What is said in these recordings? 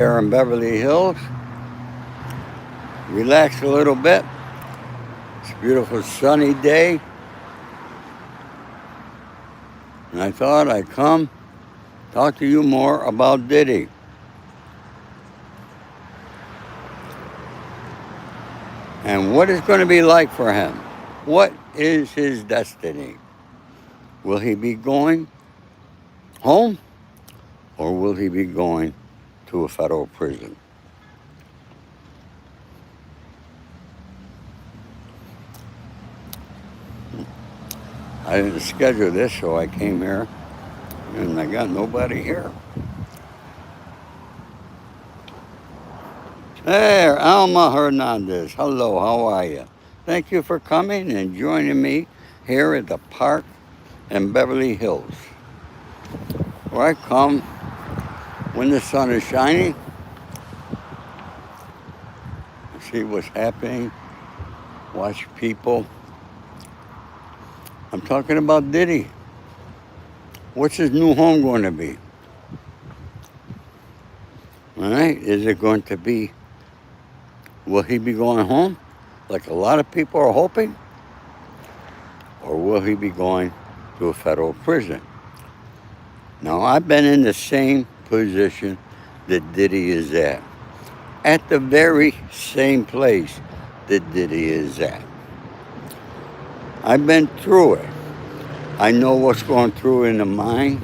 here in Beverly Hills. Relax a little bit. It's a beautiful sunny day. And I thought I'd come talk to you more about Diddy. And what it's going to be like for him. What is his destiny? Will he be going home or will he be going to a federal prison? I didn't schedule this, so I came here and I got nobody here. Hey, Alma Hernandez. Hello, how are you? Thank you for coming and joining me here at the park in Beverly Hills, where I come when the sun is shining, see what's happening, watch people. I'm talking about Diddy. What's his new home going to be? All right, is it going to be, will he be going home like a lot of people are hoping? Or will he be going to a federal prison? Now, I've been in the same position that Diddy is at the very same place that Diddy is at. I've been through it. I know what's going through in the mind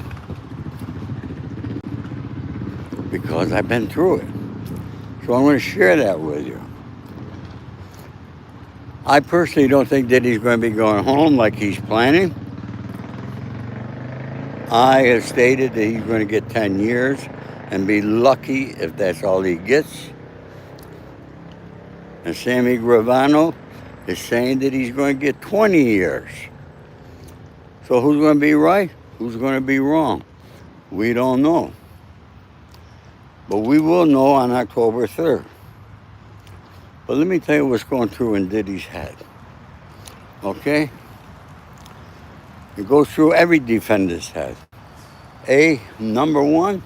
because I've been through it. So I'm going to share that with you. I personally don't think Diddy's going to be going home like he's planning. I have stated that he's going to get 10 years and be lucky if that's all he gets. And Sammy Gravano is saying that he's going to get 20 years. So who's going to be right? Who's going to be wrong? We don't know. But we will know on October 3rd. But let me tell you what's going through in Diddy's head. Okay? It goes through every defendant's head. Number one,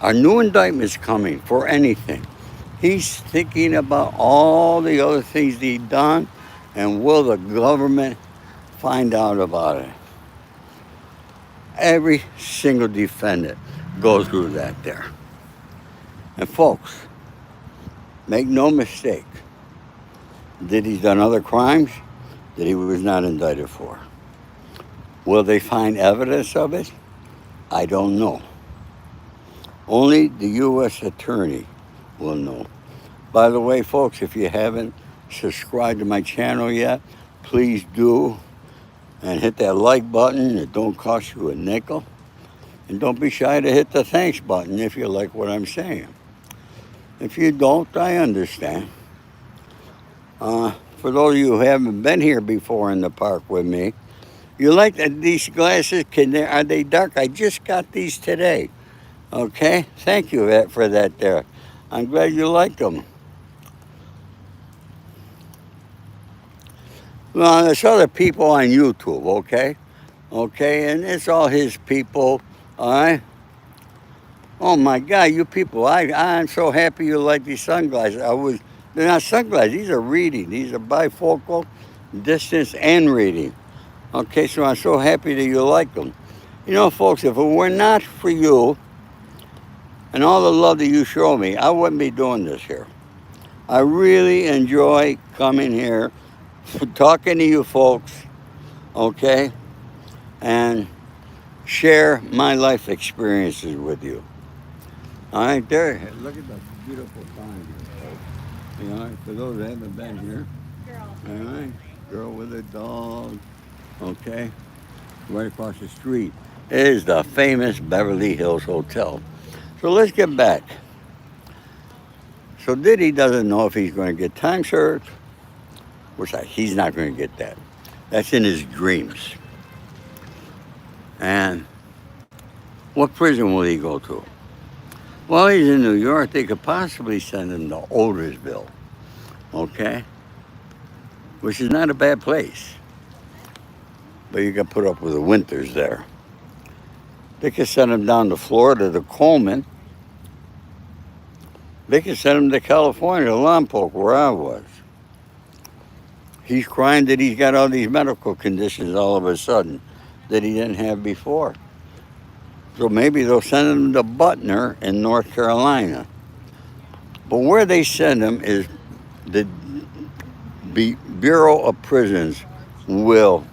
a new indictment's coming for anything. He's thinking about all the other things he's done, and will the government find out about it? Every single defendant goes through that there. And folks, make no mistake, Diddy's done other crimes that he was not indicted for. Will they find evidence of it? I don't know. Only the U.S. Attorney will know. By the way, folks, if you haven't subscribed to my channel yet, please do. And hit that like button. It don't cost you a nickel. And don't be shy to hit the thanks button if you like what I'm saying. If you don't, I understand. For those of you who haven't been here before in the park with me, you like these glasses? Are they dark? I just got these today. Okay? Thank you for that there. I'm glad you like them. Well, there's other people on YouTube, okay? Okay, and it's all his people, all right? Oh my God, you people, I'm so happy you like these sunglasses. They're not sunglasses, these are reading. These are bifocal, distance, and reading. Okay, so I'm so happy that you like them. You know, folks, if it were not for you and all the love that you show me, I wouldn't be doing this here. I really enjoy coming here, talking to you folks, okay, and share my life experiences with you. All right, there, look at the beautiful pond here, folks. You know, for those that haven't been here, all right, girl with a dog, okay, right across the street is the famous Beverly Hills Hotel. So let's get back. So Diddy doesn't know if he's going to get time served, which he's not going to get that. That's in his dreams. And what prison will he go to? Well, he's in New York. They could possibly send him to Otisville, okay? Which is not a bad place. But you got to put up with the winters there. They could send him down to Florida to Coleman, They can send him to California, to Lompoc, where I was. He's crying that he's got all these medical conditions all of a sudden that he didn't have before. So maybe they'll send him to Butner in North Carolina. But where they send him is the Bureau of Prisons will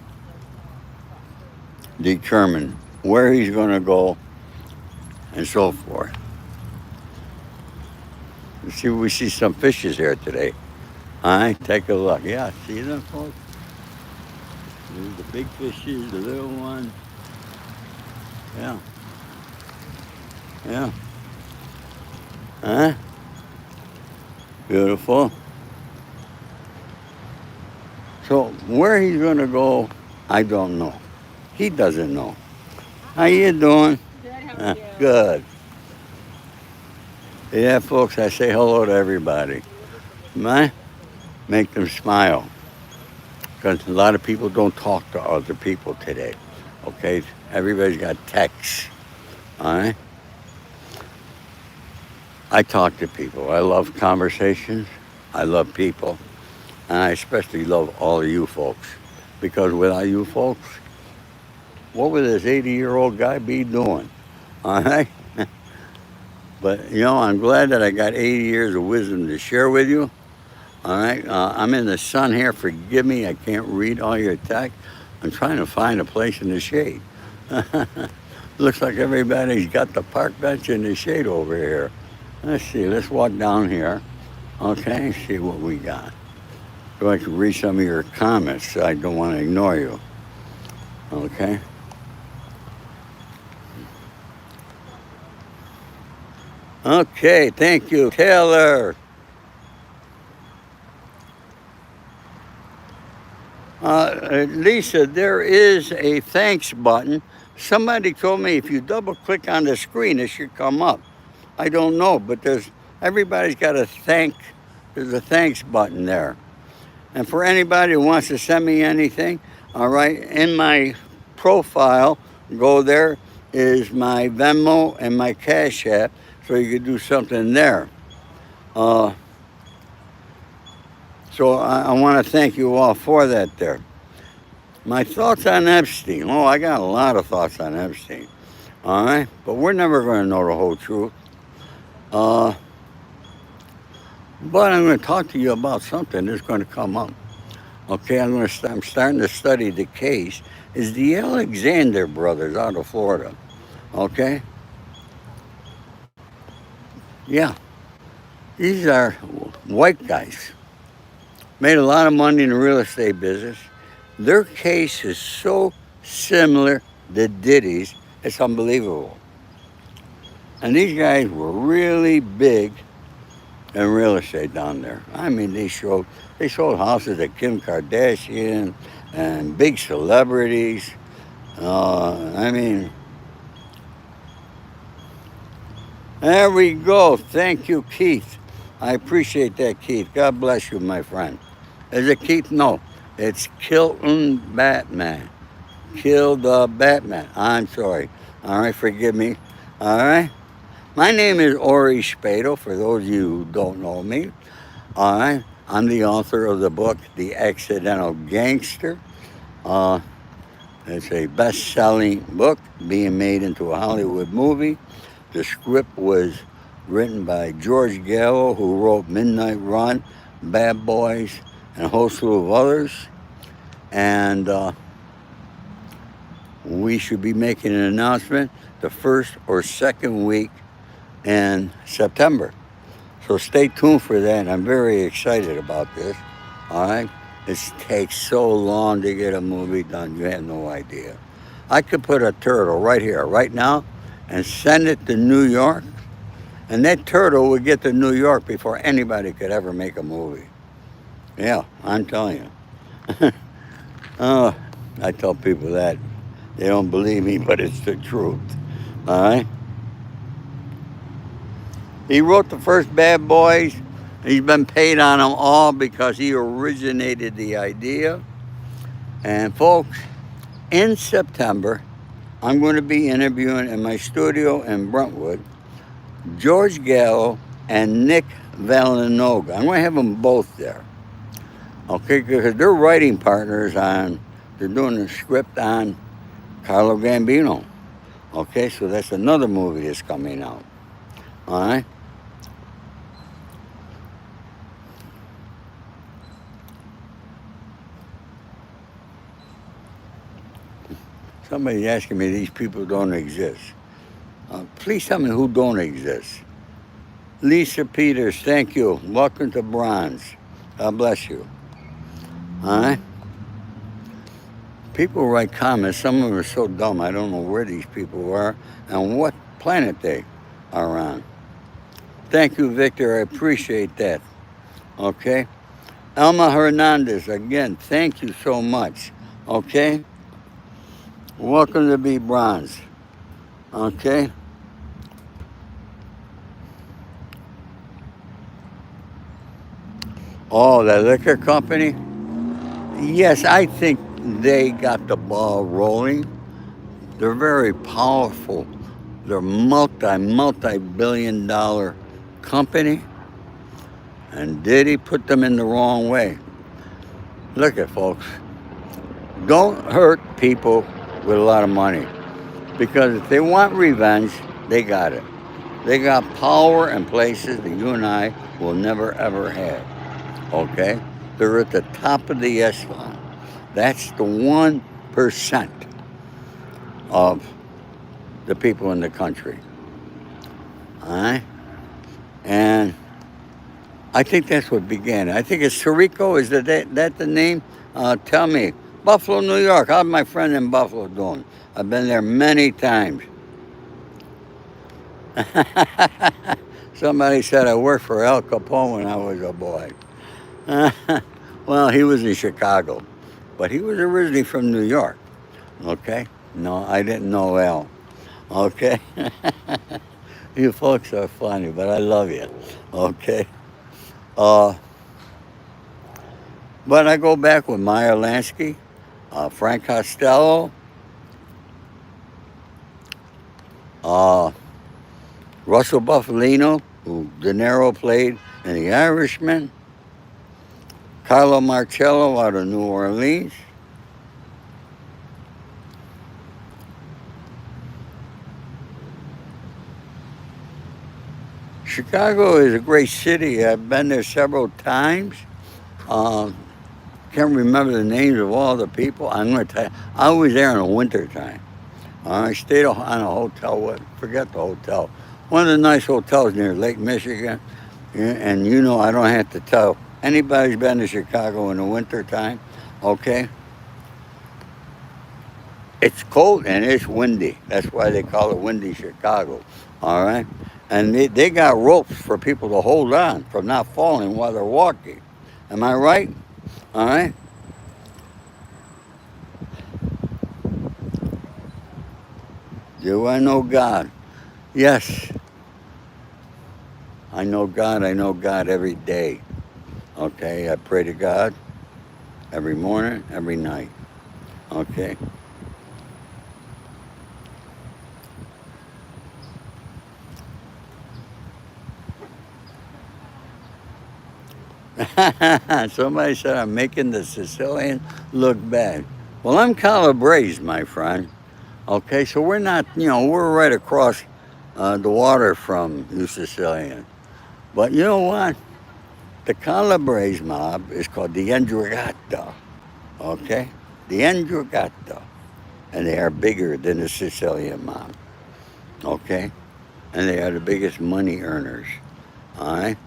determine where he's going to go and so forth. We see some fishes here today. All right, take a look. Yeah, see them, folks? There's the big fishes, the little one. Yeah. Yeah. Huh? Beautiful. So where he's going to go, I don't know. He doesn't know. How you doing? Good, how are you? Good. Yeah, folks, I say hello to everybody. Make them smile. Because a lot of people don't talk to other people today. Okay? Everybody's got texts. All right? I talk to people. I love conversations. I love people. And I especially love all of you folks. Because without you folks, what would this 80-year-old guy be doing? All right? But, I'm glad that I got 80 years of wisdom to share with you. All right? I'm in the sun here. Forgive me. I can't read all your text. I'm trying to find a place in the shade. Looks like everybody's got the park bench in the shade over here. Let's see. Let's walk down here. Okay? See what we got. So I can read some of your comments. I don't want to ignore you. Okay? Okay, thank you, Taylor. Lisa, there is a thanks button. Somebody told me if you double click on the screen, it should come up. I don't know, but everybody's got there's a thanks button there. And for anybody who wants to send me anything, all right, in my profile, go there, is my Venmo and my Cash App. So you could do something there. So I want to thank you all for that there. My thoughts on Epstein. Oh, I got a lot of thoughts on Epstein. All right? But we're never going to know the whole truth. But I'm going to talk to you about something that's going to come up. Okay, I'm starting to study the case. Is the Alexander brothers out of Florida. Okay? Yeah, these are white guys. Made a lot of money in the real estate business. Their case is so similar to Diddy's, it's unbelievable. And these guys were really big in real estate down there. I mean, they sold houses to Kim Kardashian and big celebrities. There we go. Thank you, Keith. I appreciate that, Keith. God bless you, my friend. Is it Keith? No. It's Kilton Batman. Kill the Batman. I'm sorry. All right, forgive me. All right. My name is Ori Spado, for those of you who don't know me. All right. I'm the author of the book, The Accidental Gangster. It's a best-selling book being made into a Hollywood movie. The script was written by George Gallo, who wrote Midnight Run, Bad Boys, and a whole slew of others. And we should be making an announcement the first or second week in September. So stay tuned for that. I'm very excited about this. All right? It takes so long to get a movie done, you have no idea. I could put a turtle right here, right now, and send it to New York, and that turtle would get to New York before anybody could ever make a movie. Yeah, I'm telling you. I tell people that. They don't believe me, but it's the truth. All right? He wrote the first Bad Boys. He's been paid on them all because he originated the idea. And folks, in September, I'm going to be interviewing in my studio in Brentwood George Gallo and Nick Vallenoga. I'm going to have them both there. Okay, because they're writing partners on, they're doing the script on Carlo Gambino. Okay, so that's another movie that's coming out. All right. Somebody's asking me these people don't exist. Please tell me who don't exist. Lisa Peters, thank you. Welcome to Bronze. God bless you. All right. People write comments. Some of them are so dumb. I don't know where these people are and what planet they are on. Thank you, Victor. I appreciate that. Okay. Elma Hernandez, again, thank you so much. Okay. Welcome to Be Bronze. Okay. Oh, the liquor company? Yes, I think they got the ball rolling. They're very powerful. They're multi-billion dollar company. And Diddy put them in the wrong way. Look at folks. Don't hurt people with a lot of money. Because if they want revenge, they got it. They got power in places that you and I will never ever have. Okay? They're at the top of the echelon. That's the 1% of the people in the country. All right? And I think that's what began. I think it's Tarico. Is that the name? Tell me. Buffalo, New York. How's my friend in Buffalo doing? I've been there many times. Somebody said I worked for Al Capone when I was a boy. Well, he was in Chicago, but he was originally from New York. Okay? No, I didn't know Al. Okay? You folks are funny, but I love you. Okay? But I go back with Meyer Lansky, Frank Costello, Russell Buffalino, who De Niro played in The Irishman, Carlo Marcello out of New Orleans, Chicago is a great city. I've been there several times. Can't remember the names of all the people. I'm going to tell you, I was there in the winter time. I stayed on a hotel, forget the hotel. One of the nice hotels near Lake Michigan. And you know, I don't have to tell anybody's been to Chicago in the winter time, okay? It's cold and it's windy. That's why they call it Windy Chicago, all right? And they got ropes for people to hold on from not falling while they're walking. Am I right? All right? Do I know God? Yes. I know God every day. Okay, I pray to God every morning, every night. Okay. Somebody said I'm making the Sicilian look bad. Well, I'm Calabrese, my friend. Okay, so we're not, we're right across the water from you Sicilian. But you know what? The Calabrese mob is called the Ndrangheta. Okay? The Ndrangheta. And they are bigger than the Sicilian mob. Okay? And they are the biggest money earners. All right?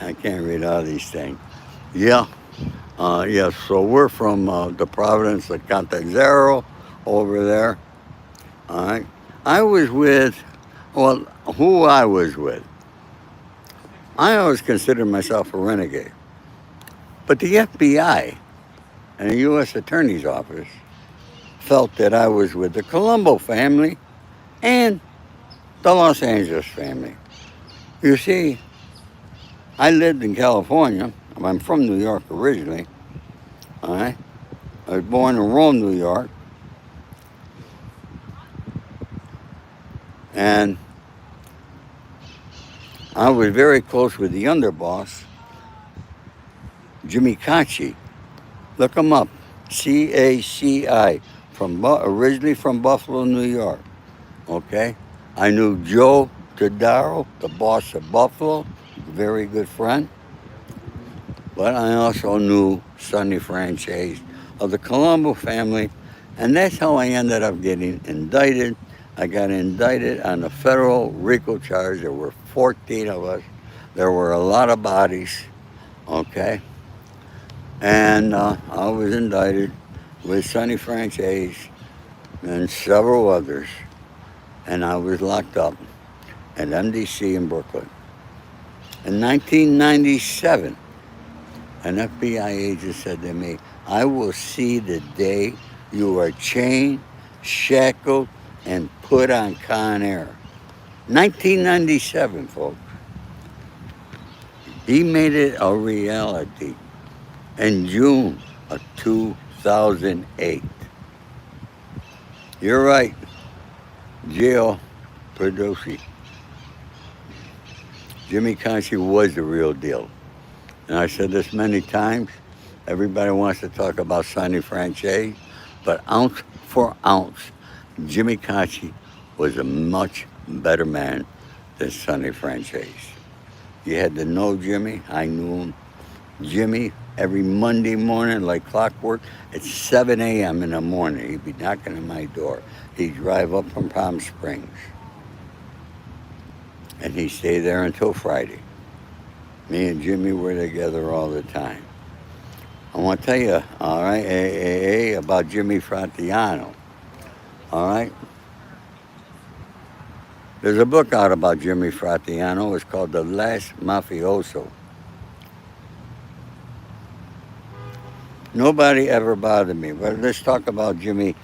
I can't read all these things. Yeah. Yeah, so we're from the Providence of Catanzaro over there. All right. I was with, who I was with. I always considered myself a renegade. But the FBI and the U.S. Attorney's Office felt that I was with the Colombo family and the Los Angeles family. You see, I lived in California. I'm from New York originally. All right. I was born in Rome, New York. And I was very close with the underboss, Jimmy Conchi. Look him up, Caci, originally from Buffalo, New York. Okay, I knew Joe Todaro, the boss of Buffalo, very good friend. But I also knew Sonny Franchise of the Colombo family, and that's how I ended up getting indicted. I got indicted on a federal RICO charge. There were 14 of us. There were a lot of bodies, okay? And I was indicted with Sonny Franchise and several others, and I was locked up at MDC in Brooklyn. In 1997, an FBI agent said to me, I will see the day you are chained, shackled, and put on Con Air. 1997, folks. He made it a reality in June of 2008. You're right, Gio Perdosi. Jimmy Conchi was the real deal. And I said this many times. Everybody wants to talk about Sonny Franchise, but ounce for ounce, Jimmy Conchi was a much better man than Sonny Franchise. You had to know Jimmy. I knew him. Jimmy, every Monday morning, like clockwork, at 7 a.m. in the morning, he'd be knocking on my door. He'd drive up from Palm Springs, and he'd stay there until Friday. Me and Jimmy were together all the time. I want to tell you, all right, about Jimmy Fratiano, all right? There's a book out about Jimmy Fratiano. It's called The Last Mafioso. Nobody ever bothered me, but let's talk about Jimmy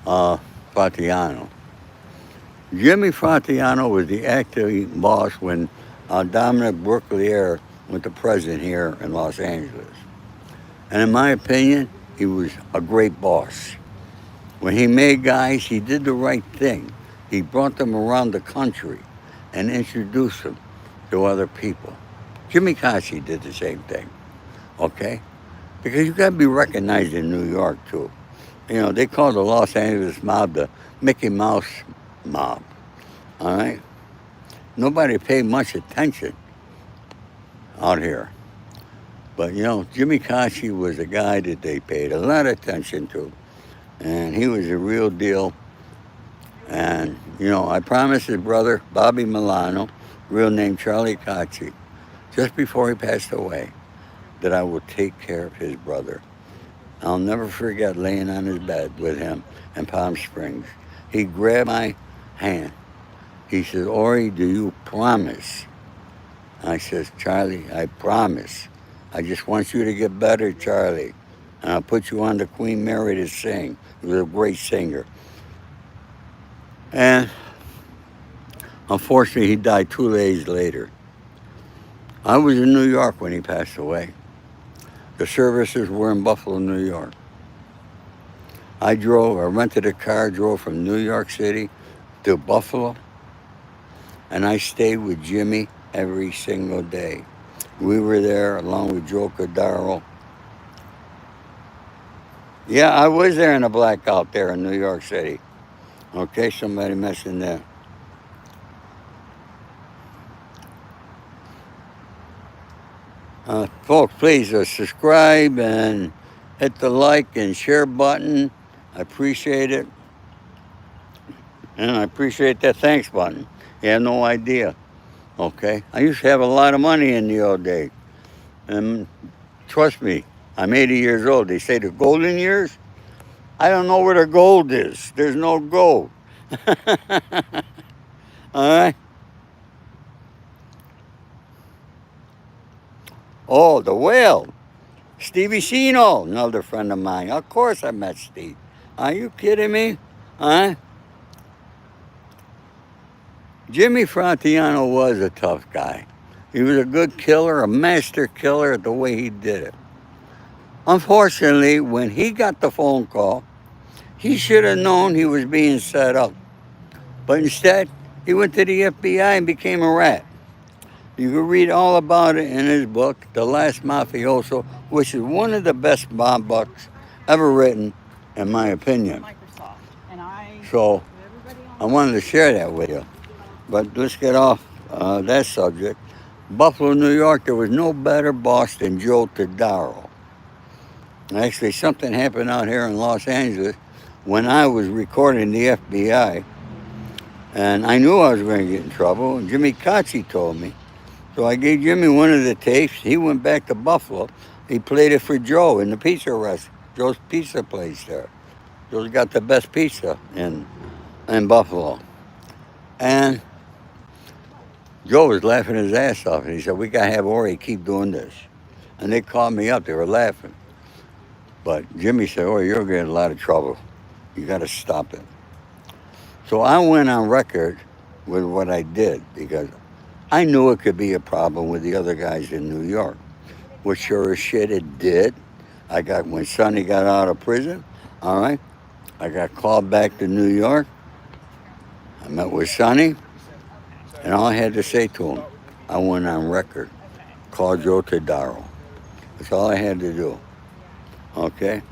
Fratiano. Jimmy Fratiano was the acting boss when Dominic Brooklier went to president here in Los Angeles. And in my opinion, he was a great boss. When he made guys, he did the right thing. He brought them around the country and introduced them to other people. Jimmy Conchi did the same thing, okay? Because you got to be recognized in New York, too. You know, they call the Los Angeles mob the Mickey Mouse mob, all right? Nobody paid much attention out here. But, you know, Jimmy Conchi was a guy that they paid a lot of attention to. And he was a real deal. And, you know, I promised his brother, Bobby Milano, real name Charlie Conchi, just before he passed away, that I would take care of his brother. I'll never forget laying on his bed with him in Palm Springs. He grabbed my hand. He said, Ori, do you promise? I says, Charlie, I promise. I just want you to get better, Charlie. And I'll put you on the Queen Mary to sing. He was a great singer. And unfortunately, he died 2 days later. I was in New York when he passed away. The services were in Buffalo, New York. I rented a car, drove from New York City to Buffalo, and I stayed with Jimmy every single day. We were there along with Joe Cordaro. Yeah, I was there in a blackout there in New York City. Okay, somebody mentioned that. Folks, please subscribe and hit the like and share button. I appreciate it. And I appreciate that thanks button. You have no idea. Okay? I used to have a lot of money in the old day. And trust me, I'm 80 years old. They say the golden years. I don't know where the gold is. There's no gold. All right? Oh, the whale. Stevie Sino, another friend of mine. Of course I met Steve. Are you kidding me? Huh? Jimmy Fratiano was a tough guy. He was a good killer, a master killer at the way he did it. Unfortunately, when he got the phone call, he should have known he was being set up. But instead, He went to the FBI and became a rat. You can read all about it in his book, The Last Mafioso, which is one of the best mob books ever written, in my opinion. So I wanted to share that with you. But let's get off that subject. Buffalo, New York, there was no better boss than Joe Todaro. Actually, something happened out here in Los Angeles when I was recording the FBI, and I knew I was going to get in trouble, and Jimmy Cacci told me. So I gave Jimmy one of the tapes. He went back to Buffalo. He played it for Joe in the pizza restaurant, Joe's Pizza place there. Joe's got the best pizza in Buffalo. And Joe was laughing his ass off, and he said, we got to have Ori keep doing this. And they called me up. They were laughing. But Jimmy said, Ori, you're getting in a lot of trouble. You got to stop it. So I went on record with what I did because I knew it could be a problem with the other guys in New York, which sure as shit it did. When Sonny got out of prison, all right, I got called back to New York. I met with Sonny, and all I had to say to him, I went on record, called Joe Todaro. That's all I had to do, okay?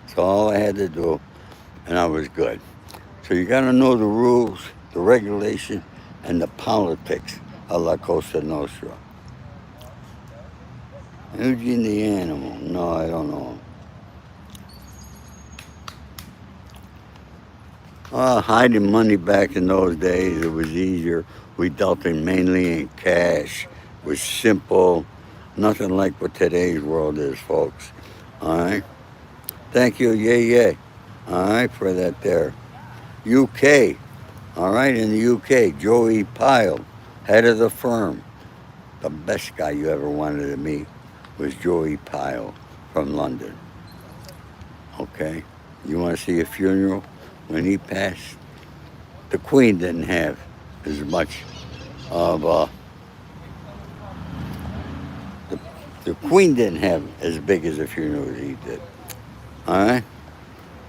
That's all I had to do, and I was good. So you got to know the rules, the regulation, and the politics of La Cosa Nostra. Eugene the Animal. No, I don't know him. Hiding money back in those days, it was easier. We dealt in mainly in cash. It was simple. Nothing like what today's world is, folks. All right? Thank you, yeah. All right, for that there. UK. All right, in the UK, Joey Pyle, head of the firm. The best guy you ever wanted to meet was Joey Pyle from London. Okay? You want to see a funeral? When he passed, the Queen didn't have as much of the Queen didn't have as big as a funeral as he did. All right?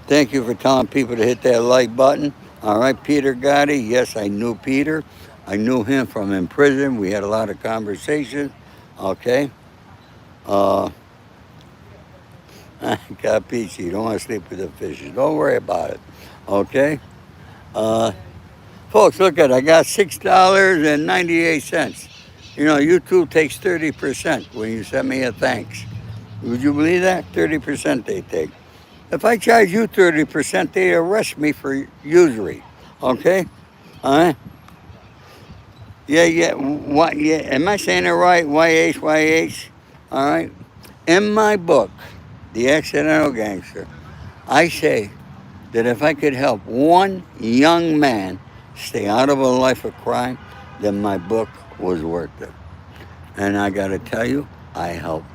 Thank you for telling people to hit that like button. All right, Peter Gotti. Yes, I knew Peter. I knew him from in prison. We had a lot of conversations. Okay? Capisci. You don't want to sleep with the fishes. Don't worry about it. Okay? Folks, look at it. I got $6.98. You know, YouTube takes 30% when you send me a thanks. Would you believe that? 30% they take. If I charge you 30%, they arrest me for usury. Okay? All right? Yeah. What? Yeah. Am I saying it right? YH. All right? In my book, The Accidental Gangster, I say that if I could help one young man stay out of a life of crime, then my book was worth it. And I got to tell you, I helped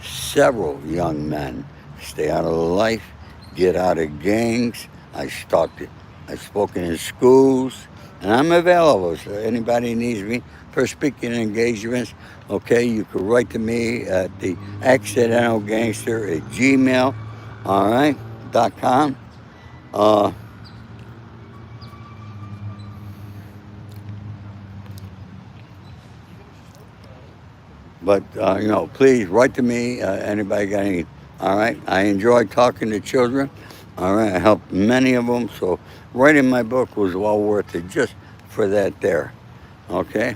several young men stay out of life, get out of gangs. I've spoken in schools, and I'm available. So anybody needs me for speaking engagements, okay, you could write to me at the accidentalgangster@gmail, all right, .com. But, please write to me. Anybody got any? All right. I enjoy talking to children. All right. I helped many of them. So writing my book was well worth it just for that there. Okay.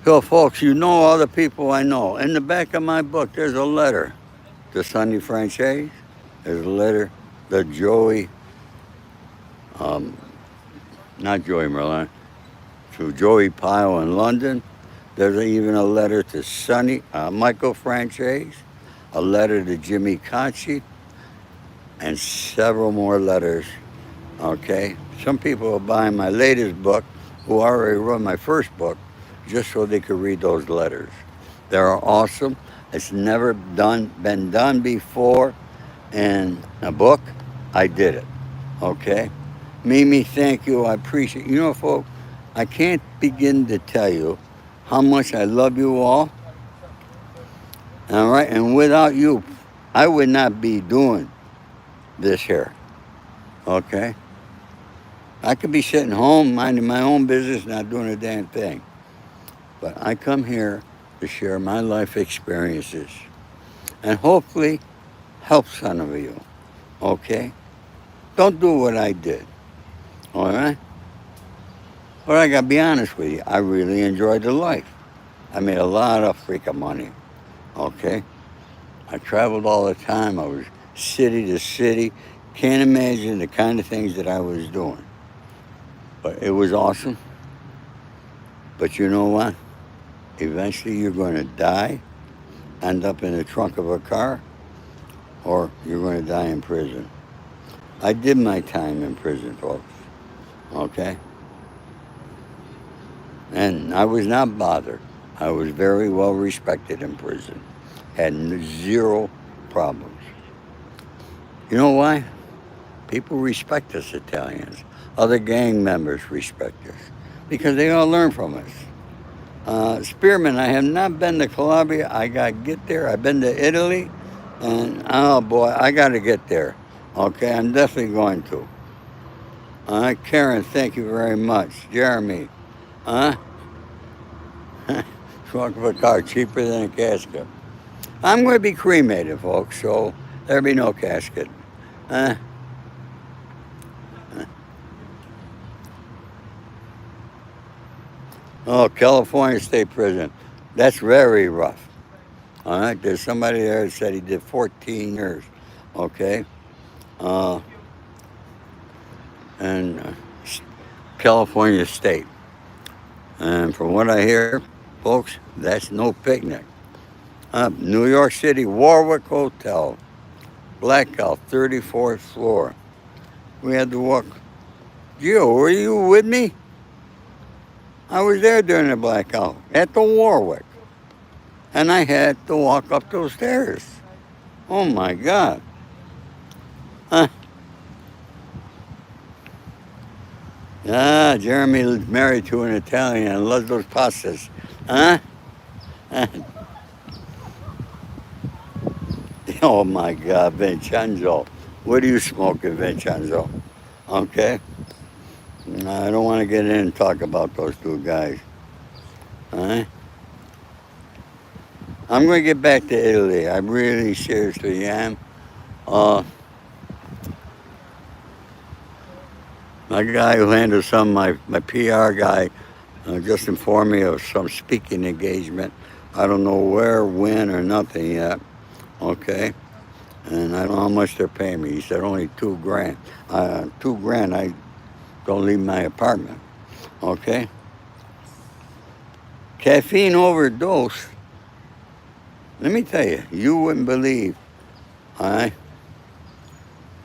So, folks, you know all the people I know. In the back of my book, there's a letter to Sonny Franchise. There's a letter to Joey. Not Joey Merlin, to Joey Pyle in London. There's even a letter to Michael Franchise, a letter to Jimmy Cacci, and several more letters, okay? Some people are buying my latest book who already read my first book just so they could read those letters. They're awesome. It's never been done before in a book. I did it, okay? Mimi, thank you. I appreciate it. You know, folks, I can't begin to tell you how much I love you all. All right, and without you, I would not be doing this here. Okay, I could be sitting home minding my own business, not doing a damn thing. But I come here to share my life experiences and hopefully help some of you. Okay, don't do what I did. All right, but I gotta be honest with you. I really enjoyed the life. I made a lot of freaking money. Okay, I traveled all the time. I was city to city. Can't imagine the kind of things that I was doing. But it was awesome. But you know what? Eventually you're going to die, end up in the trunk of a car, or you're going to die in prison. I did my time in prison, folks. Okay? And I was not bothered. I was very well respected in prison. Had zero problems. You know why? People respect us Italians. Other gang members respect us because they all learn from us. Spearman, I have not been to Calabria. I got to get there. I've been to Italy, and oh boy, I got to get there. Okay, I'm definitely going to. Karen, thank you very much. Jeremy, trunk of a car cheaper than a casket. I'm going to be cremated, folks, so there'll be no casket. Uh, oh, California State Prison. That's very rough. All right, there's somebody there that said he did 14 years. Okay, uh, and California State. And from what I hear, folks, that's no picnic. New York City, Warwick Hotel, blackout, 34th floor. We had to walk. Gio, were you with me? I was there during the blackout at the Warwick. And I had to walk up those stairs. Oh my God. Jeremy married to an Italian and loves those pastas. Huh? Oh my God, Vincenzo. What are you smoking, Vincenzo? Okay? I don't want to get in and talk about those two guys. Huh? I'm going to get back to Italy. I really seriously am. My guy who handles some, my PR guy, just informed me of some speaking engagement. I don't know where, when, or nothing yet. Okay? And I don't know how much they're paying me. He said only $2,000. $2,000, I don't leave my apartment. Okay? Caffeine overdose. Let me tell you, you wouldn't believe, all right?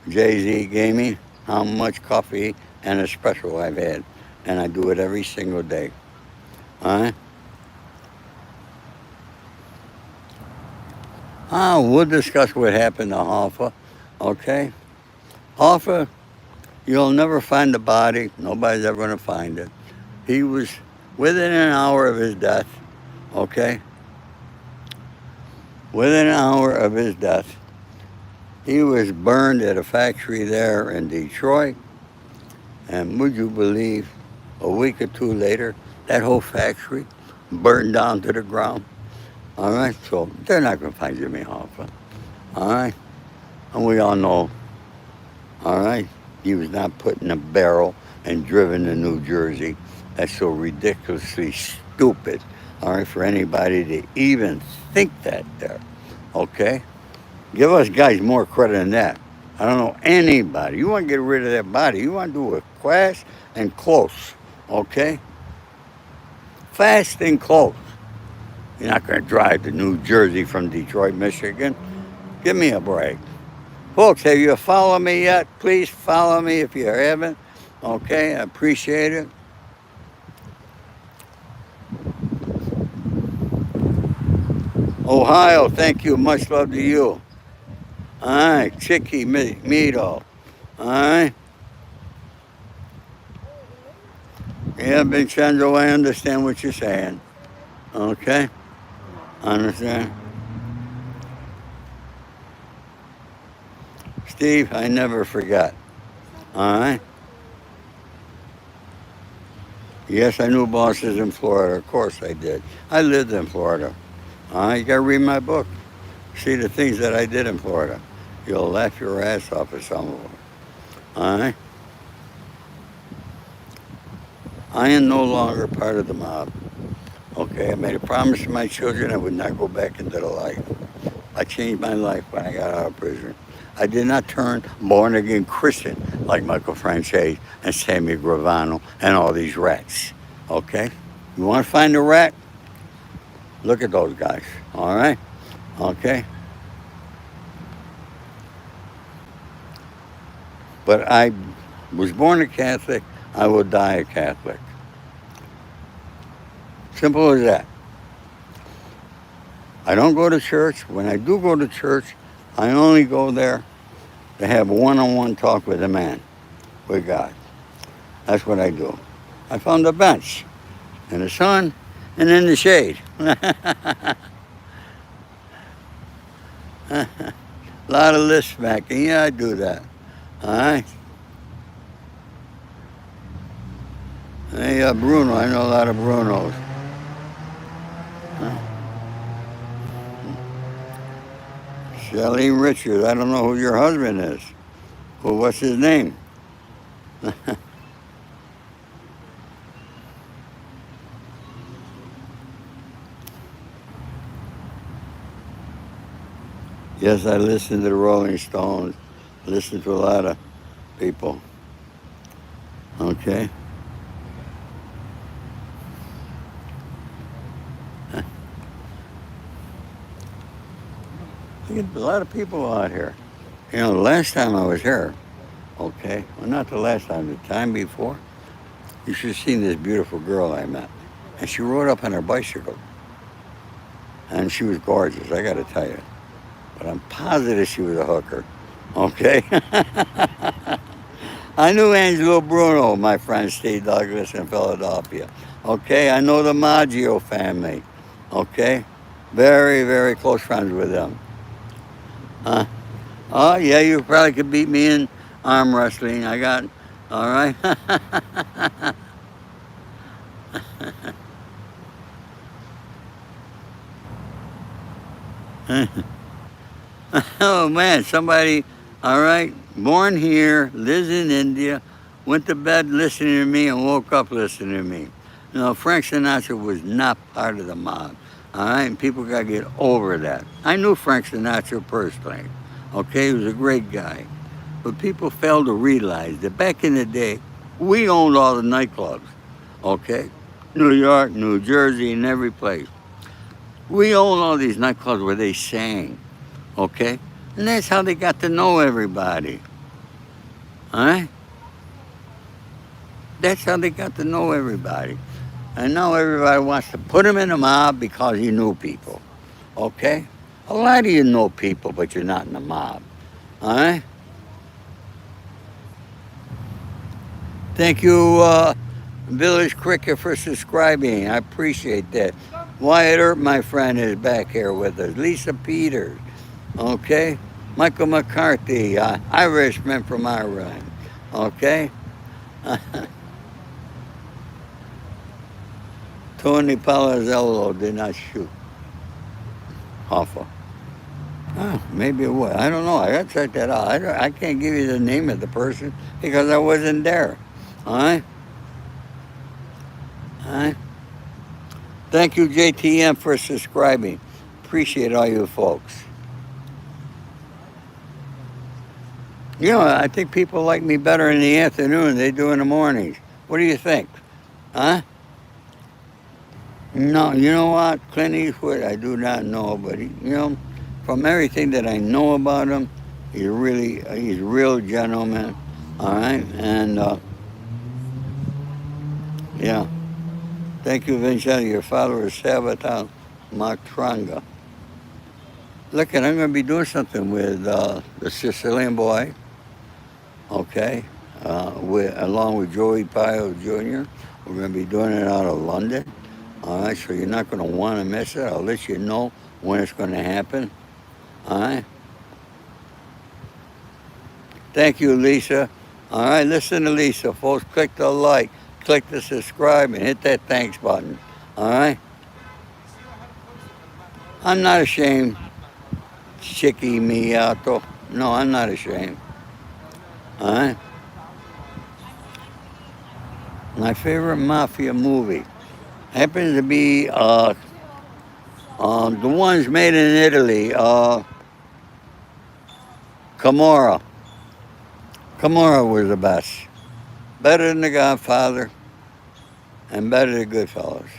Jay-Z gave me how much coffee and espresso I've had. And I do it every single day. All right? We'll discuss what happened to Hoffa. Okay? Hoffa, you'll never find the body. Nobody's ever going to find it. He was within an hour of his death. Okay? Within an hour of his death, he was burned at a factory there in Detroit. And would you believe, a week or two later, that whole factory burned down to the ground? All right, so they're not going to find Jimmy Hoffa. All right, and we all know, all right, he was not put in a barrel and driven to New Jersey. That's so ridiculously stupid, all right, for anybody to even think that there, okay? Give us guys more credit than that. I don't know anybody. You want to get rid of that body. You want to do it fast and close, okay? Fast and close. You're not going to drive to New Jersey from Detroit, Michigan. Give me a break. Folks, have you followed me yet? Please follow me if you haven't. Okay, I appreciate it. Ohio, thank you. Much love to you. All right, Chicky Mito. All right. Yeah, Vincenzo, I understand what you're saying. Okay? Understand? Steve, I never forgot. All right. Yes, I knew bosses in Florida. Of course I did. I lived in Florida. All right. You got to read my book. See the things that I did in Florida. You'll laugh your ass off at some of them. All right. I am no longer part of the mob. Okay. I made a promise to my children I would not go back into the life. I changed my life when I got out of prison. I did not turn born again Christian like Michael Franchese and Sammy Gravano and all these rats. Okay? You want to find a rat? Look at those guys. All right? Okay? But I was born a Catholic. I will die a Catholic. Simple as that. I don't go to church. When I do go to church, I only go there to have one-on-one talk with a man, with God. That's what I do. I found a bench in the sun and in the shade. A lot of list smacking. Yeah, I do that. All right. Hey, Bruno. I know a lot of Brunos. Shelly Richards. I don't know who your husband is. Well, what's his name? Yes, I listen to the Rolling Stones. Listen to a lot of people. Okay. Look at a lot of people out here. You know, the last time I was here, okay, well, not the last time, the time before, you should have seen this beautiful girl I met. And she rode up on her bicycle. And she was gorgeous, I got to tell you. But I'm positive she was a hooker. Okay? I knew Angelo Bruno, my friend Steve Douglas in Philadelphia. Okay? I know the Maggio family. Okay? Very, very close friends with them. Oh, yeah, you probably could beat me in arm wrestling. I got, all right? Oh, man, somebody, all right, born here, lives in India, went to bed listening to me and woke up listening to me. You know, Frank Sinatra was not part of the mob, all right? And people got to get over that. I knew Frank Sinatra personally, okay? He was a great guy. But people fail to realize that back in the day, we owned all the nightclubs, okay? New York, New Jersey, and every place. We owned all these nightclubs where they sang, okay? And that's how they got to know everybody, all right? That's how they got to know everybody. And now everybody wants to put them in a mob because you knew people, okay? A lot of you know people, but you're not in the mob, all right? Thank you, Village Cricket, for subscribing. I appreciate that. Wyatt Earp, my friend, is back here with us. Lisa Peters, okay? Michael McCarthy, Irishman from Ireland, okay? Tony Palazello did not shoot. Awful. Oh, maybe it was. I don't know. I got to check that out. I can't give you the name of the person because I wasn't there. All right? All right? Thank you, JTM, for subscribing. Appreciate all you folks. You know, I think people like me better in the afternoon than they do in the mornings. What do you think? Huh? No, you know what? Clint Eastwood, I do not know, but you know, from everything that I know about him, he's a real gentleman. All right, and yeah. Thank you, Vincenzo. Your follower is Sabaton Matranga. Look, and I'm going to be doing something with the Sicilian boy, okay, along with Joey Pio Jr. We're going to be doing it out of London. All right, so you're not going to want to miss it. I'll let you know when it's going to happen. All right. Thank you, Lisa. All right, listen to Lisa, folks. Click the like, click the subscribe, and hit that thanks button. All right? I'm not ashamed, Chicky Miato. No, I'm not ashamed. All right? My favorite mafia movie happens to be the ones made in Italy. Camorra. Camorra was the best. Better than The Godfather and better than Goodfellas.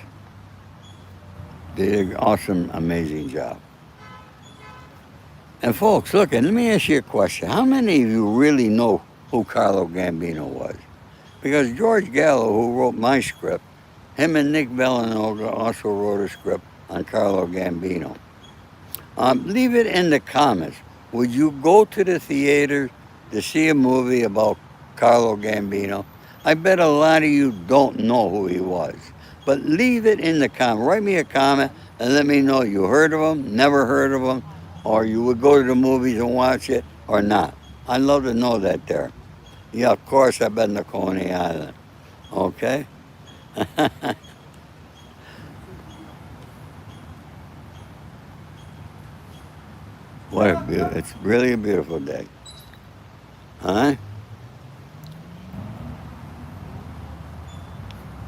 They did an awesome, amazing job. And folks, look, and let me ask you a question. How many of you really know who Carlo Gambino was? Because George Gallo, who wrote my script, him and Nick Villanoga also wrote a script on Carlo Gambino. Leave it in the comments. Would you go to the theater to see a movie about Carlo Gambino? I bet a lot of you don't know who he was. But leave it in the comment. Write me a comment and let me know you heard of him, never heard of him, or you would go to the movies and watch it or not. I'd love to know that there. Yeah, of course I've been to Coney Island. Okay? It's really a beautiful day. Huh?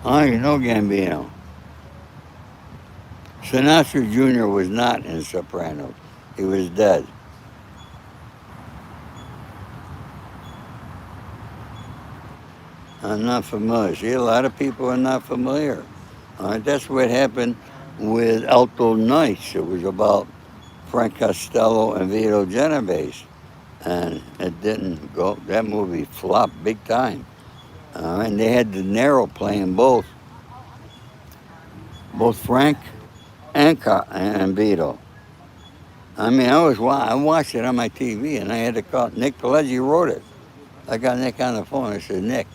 Oh, you know Gambino. Sinatra Jr. was not in Sopranos. He was dead. I'm not familiar. See, a lot of people are not familiar. All right, that's what happened with Alto Nights. It was about Frank Costello and Vito Genovese. And it didn't go. That movie flopped big time. And they had De Niro playing both Frank and Vito. I mean, I watched it on my TV, and I had to call Nick Pileggi wrote it. I got Nick on the phone. I said, Nick,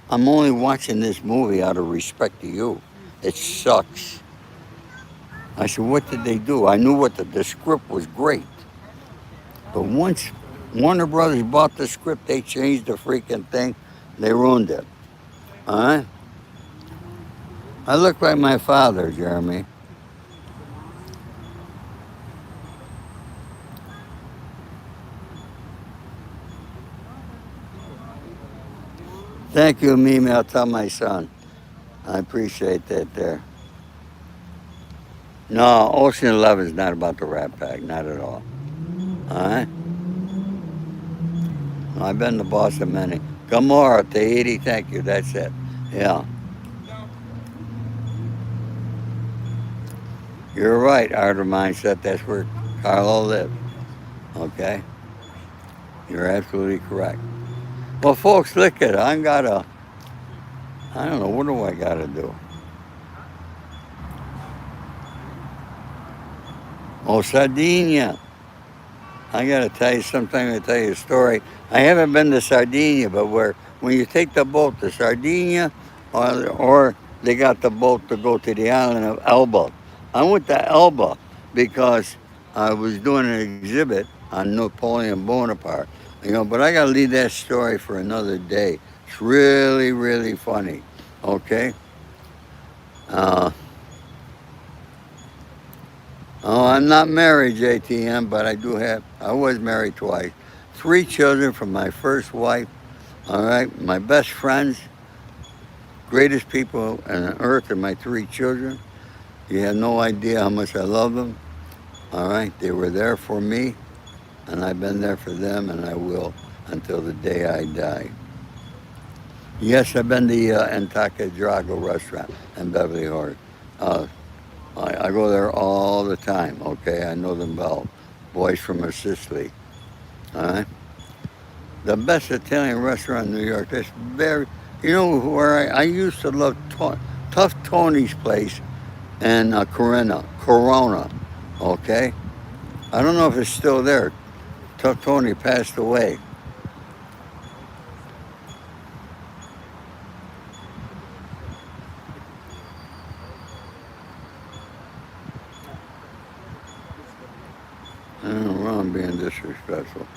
I'm only watching this movie out of respect to you. It sucks. I said, what did they do? I knew what the script was great. But once Warner Brothers bought the script, they changed the freaking thing. They ruined it. All right? I look like my father, Jeremy. Thank you, Mimi. I'll tell my son. I appreciate that there. No, Ocean 11 is not about the Rat Pack. Not at all. All right? I've been the boss of many. Gamora, Tahiti, thank you. That's it. Yeah. You're right, Art of Mindset. That's where Carlo lived. Okay? You're absolutely correct. Well, folks, look at it. I don't know, what do I got to do? Oh, Sardinia. I got to tell you something. I tell you a story. I haven't been to Sardinia, but when you take the boat to Sardinia, or they got the boat to go to the island of Elba. I went to Elba because I was doing an exhibit on Napoleon Bonaparte. But I got to leave that story for another day. It's really, really funny. Okay? Uh, Oh, I'm not married, JTM, but I was married twice. 3 children from my first wife, all right? My best friends, greatest people on earth are my 3 children. You have no idea how much I love them, all right? They were there for me, and I've been there for them, and I will until the day I die. Yes, I've been to the Antaca Drago restaurant in Beverly Hills. I go there all the time, okay? I know them well. Boys from Sicily, all right? The best Italian restaurant in New York. That's where I used to love Tough Tony's place in Corona, okay? I don't know if it's still there. Tough Tony passed away. I don't know, I'm being disrespectful.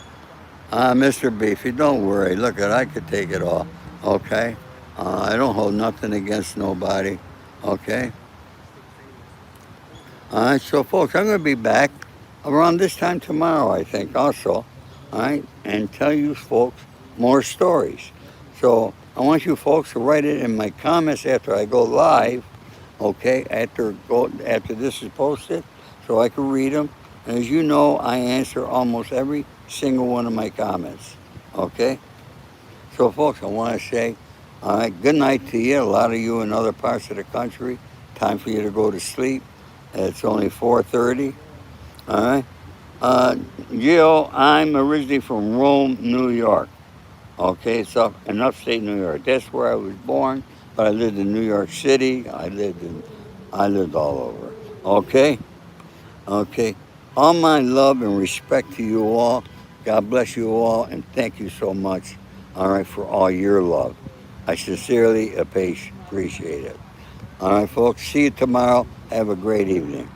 Mr. Beefy, don't worry. Look, I could take it all. Okay? I don't hold nothing against nobody. Okay? All right, so folks, I'm going to be back around this time tomorrow, I think, also. All right? And tell you folks more stories. So I want you folks to write it in my comments after I go live. Okay? After this is posted, so I can read them. And as you know, I answer almost every single one of my comments. Okay? So, folks, I want to say, all right, good night to you. A lot of you in other parts of the country, time for you to go to sleep. It's only 4:30. All right. Jill, I'm originally from Rome, New York. Okay, it's up in upstate New York. That's where I was born. But I lived in New York City. I lived all over. Okay. Okay. All my love and respect to you all. God bless you all, and thank you so much, all right, for all your love. I sincerely appreciate it. All right, folks. See you tomorrow. Have a great evening.